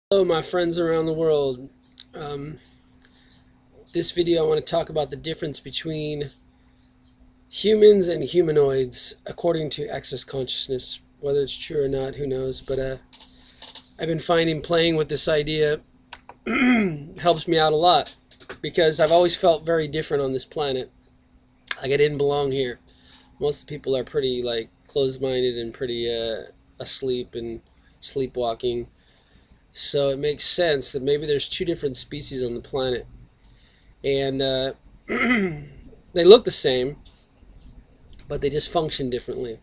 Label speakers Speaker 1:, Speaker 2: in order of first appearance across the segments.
Speaker 1: Hello, my friends around the world. Um, this video, I want to talk about the difference between humans and humanoids according to Access Consciousness. Whether it's true or not, who knows? But I've been finding playing with this idea helps me out a lot because I've always felt very different on this planet. Like I didn't belong here. Most of the people are pretty closed-minded and pretty asleep and sleepwalking. So it makes sense that maybe there's two different species on the planet. And they look the same, but they just function differently.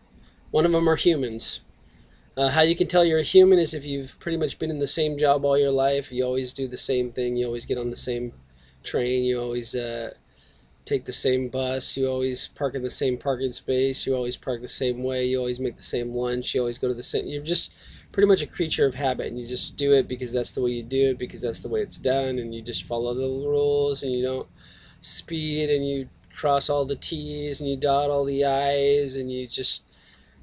Speaker 1: One of them are humans. How you can tell you're a human is if you've pretty much been in the same job all your life. You always do the same thing. You always get on the same train. You always take the same bus. You always park in the same parking space. You always park the same way. You always make the same lunch. You always go to the same. You're just pretty much a creature of habit, and you just do it because that's the way you do it, because that's the way it's done, and you just follow the rules, and you don't speed, and you cross all the T's, and you dot all the I's, and you just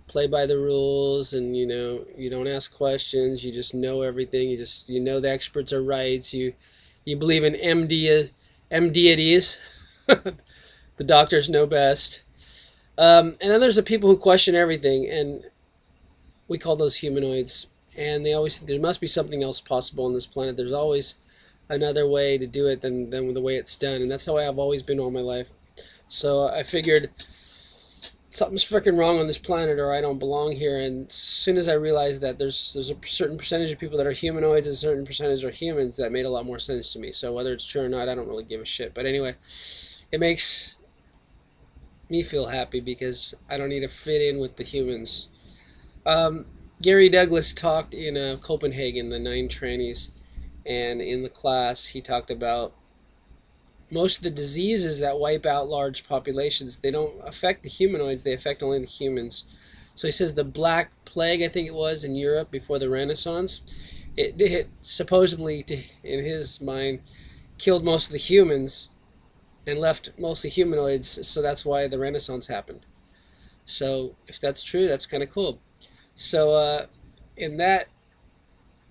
Speaker 1: play by the rules, and you don't ask questions. You just know everything. You know the experts are right. So you believe in MDities. The doctors know best. And then there's the people who question everything, and we call those humanoids. And they always think there must be something else possible on this planet. There's always another way to do it than the way it's done. And that's how I've always been all my life. So I figured something's freaking wrong on this planet, or I don't belong here. And as soon as I realized that there's a certain percentage of people that are humanoids and a certain percentage are humans, that made a lot more sense to me. So whether it's true or not, I don't really give a shit. But anyway, it makes me feel happy because I don't need to fit in with the humans. Gary Douglas talked in Copenhagen, the Nine Trannies, and in the class he talked about most of the diseases that wipe out large populations. They don't affect the humanoids, they affect only the humans. So he says the Black Plague, I think it was, in Europe before the Renaissance, it supposedly, in his mind, killed most of the humans and left mostly humanoids, so that's why the Renaissance happened. So if that's true, that's kind of cool. So in that,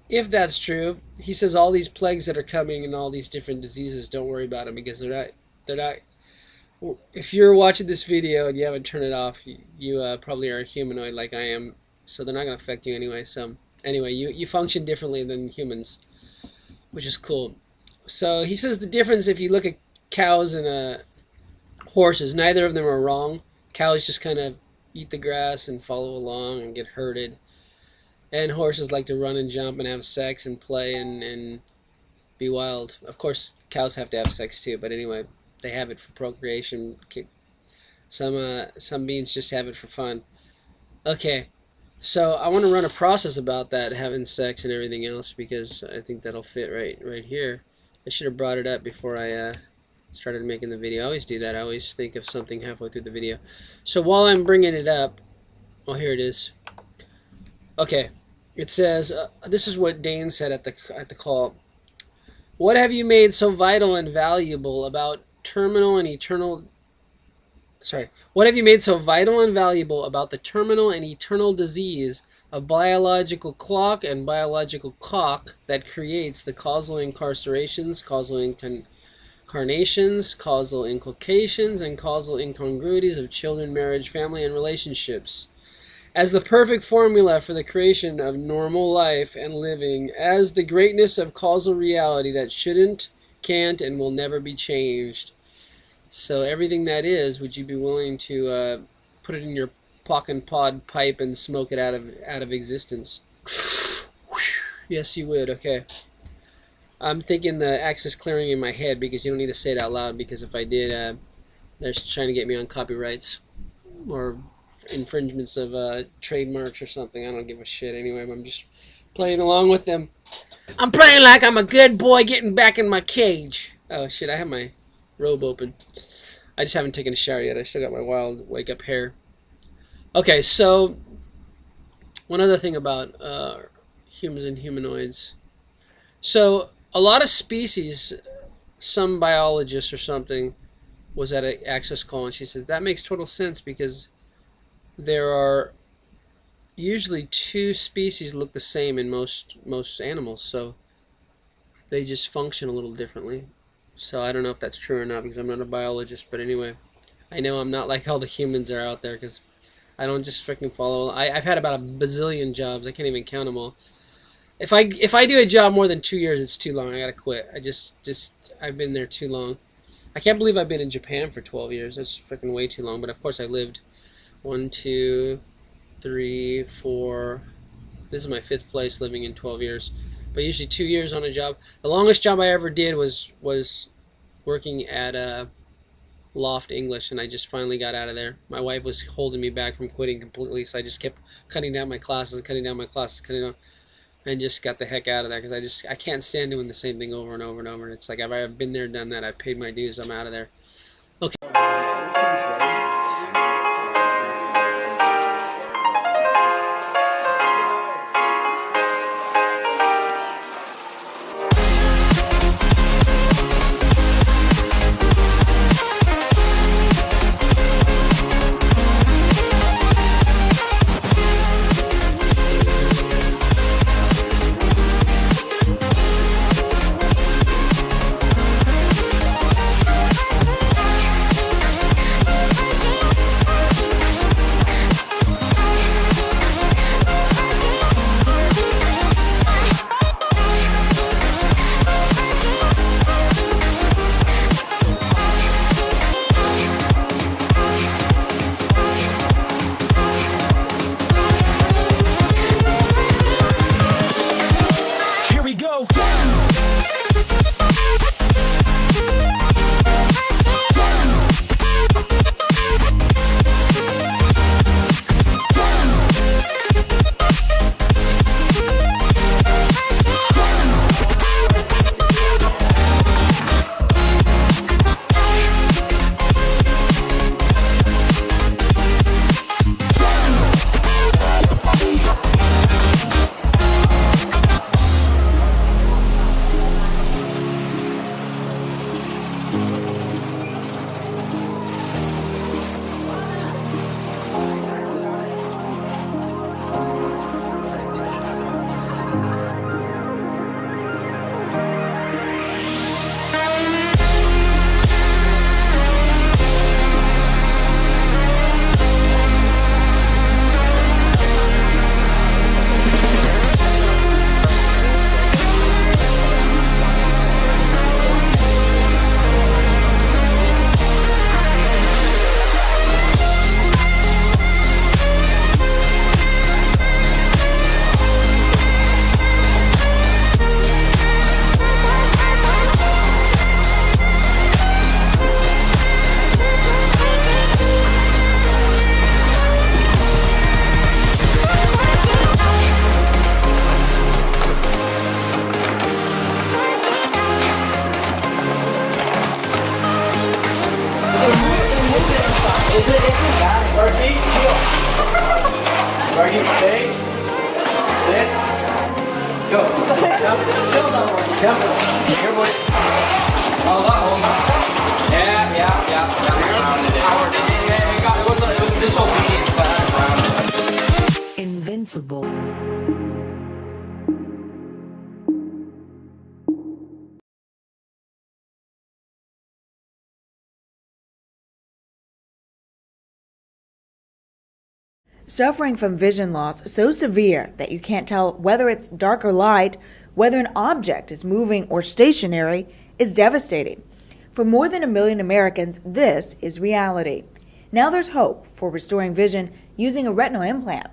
Speaker 1: if that's true, he says all these plagues that are coming and all these different diseases, don't worry about them because they're not. If you're watching this video and you haven't turned it off, you probably are a humanoid like I am, so they're not going to affect you anyway. So anyway, you function differently than humans, which is cool. So he says the difference, if you look at cows and horses, neither of them are wrong. Cows just kind of eat the grass and follow along and get herded. And horses like to run and jump and have sex and play and be wild. Of course, cows have to have sex too, but anyway, they have it for procreation. Some beings just have it for fun. Okay, so I want to run a process about that, having sex and everything else, because I think that'll fit right here. I should have brought it up before I started making the video. I always do that. I always think of something halfway through the video. So while I'm bringing it up, oh, here it is. Okay, it says, this is what Dane said at the call. What have you made so vital and valuable about terminal and eternal... Sorry. What have you made so vital and valuable about the terminal and eternal disease of biological clock and biological cock that creates the causal incarcerations, causal incarnations, causal inculcations, and causal incongruities of children, marriage, family, and relationships, as the perfect formula for the creation of normal life and living, as the greatness of causal reality that shouldn't, can't, and will never be changed. So everything that is, would you be willing to put it in your pock and pod pipe and smoke it out of existence? Yes, you would. Okay. I'm thinking the access clearing in my head because you don't need to say it out loud, because if I did, they're trying to get me on copyrights or infringements of trademarks or something. I don't give a shit anyway. I'm just playing along with them. I'm playing like I'm a good boy getting back in my cage. Oh shit, I have my robe open. I just haven't taken a shower yet. I still got my wild wake up hair. Okay, so one other thing about humans and humanoids. So a lot of species, some biologist or something was at an access call, and she says that makes total sense because there are usually two species look the same in most animals. So They just function a little differently. So I don't know if that's true or not because I'm not a biologist, but anyway, I know I'm not like all the humans are out there because I don't just freaking follow. I've had about a bazillion jobs. I can't even count them all. If I do a job more than 2 years, it's too long. I gotta quit. I've been there too long. I can't believe I've been in Japan for 12 years. That's freaking way too long. But of course I lived 1, 2, 3, 4. This is my 5th place living in 12 years. But usually 2 years on a job. The longest job I ever did was working at Loft English, and I just finally got out of there. My wife was holding me back from quitting completely, so I just kept cutting down my classes, and just got the heck out of there because I can't stand doing the same thing over and over and over. And it's like I've been there, done that. I've paid my dues. I'm out of there. Okay.
Speaker 2: Margie, stay. Sit. Go. Come. Here, boy. Hold on. Yeah. It was disobedience that I rounded.
Speaker 3: Invincible. Suffering from vision loss so severe that you can't tell whether it's dark or light, whether an object is moving or stationary, is devastating. For more than 1 million Americans, this is reality. Now there's hope for restoring vision using a retinal implant.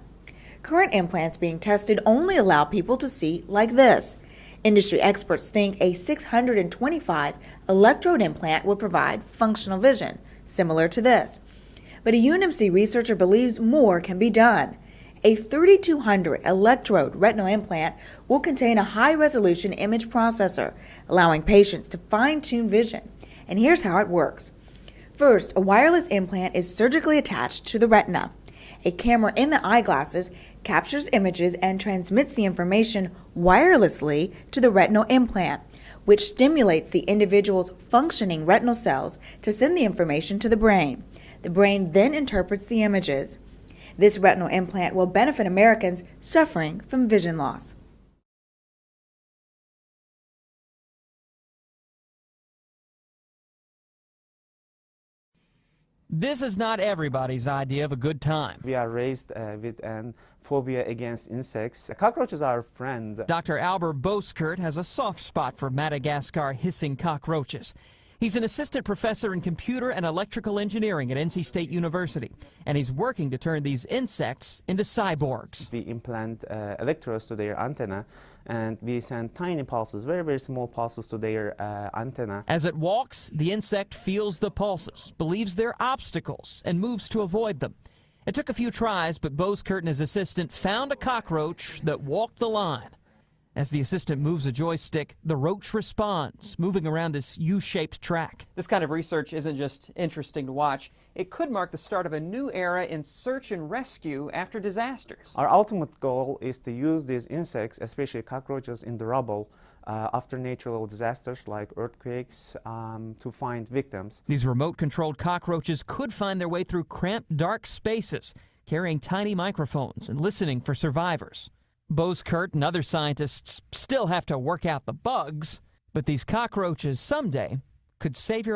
Speaker 3: Current implants being tested only allow people to see like this. Industry experts think a 625 electrode implant would provide functional vision, similar to this. But a UNMC researcher believes more can be done. A 3200 electrode retinal implant will contain a high-resolution image processor, allowing patients to fine-tune vision. And here's how it works. First, a wireless implant is surgically attached to the retina. A camera in the eyeglasses captures images and transmits the information wirelessly to the retinal implant, which stimulates the individual's functioning retinal cells to send the information to the brain. The brain then interprets the images. This retinal implant will benefit Americans suffering from vision loss.
Speaker 4: This is not everybody's idea of a good time.
Speaker 5: We are raised with a phobia against insects. Cockroaches are a friend.
Speaker 4: Dr. Albert Boskert has a soft spot for Madagascar hissing cockroaches. He's an assistant professor in computer and electrical engineering at NC State University, and he's working to turn these insects into cyborgs.
Speaker 5: We implant electrodes to their antenna, and we send tiny pulses, very, very small pulses to their antenna.
Speaker 4: As it walks, the insect feels the pulses, believes they're obstacles, and moves to avoid them. It took a few tries, but Boskert and his assistant found a cockroach that walked the line. As the assistant moves a joystick, the roach responds, moving around this U-shaped track.
Speaker 6: This kind of research isn't just interesting to watch. It could mark the start of a new era in search and rescue after disasters.
Speaker 5: Our ultimate goal is to use these insects, especially cockroaches, in the rubble after natural disasters like earthquakes to find victims.
Speaker 4: These remote-controlled cockroaches could find their way through cramped, dark spaces, carrying tiny microphones and listening for survivors. Boskert and other scientists still have to work out the bugs, but these cockroaches someday could save your life.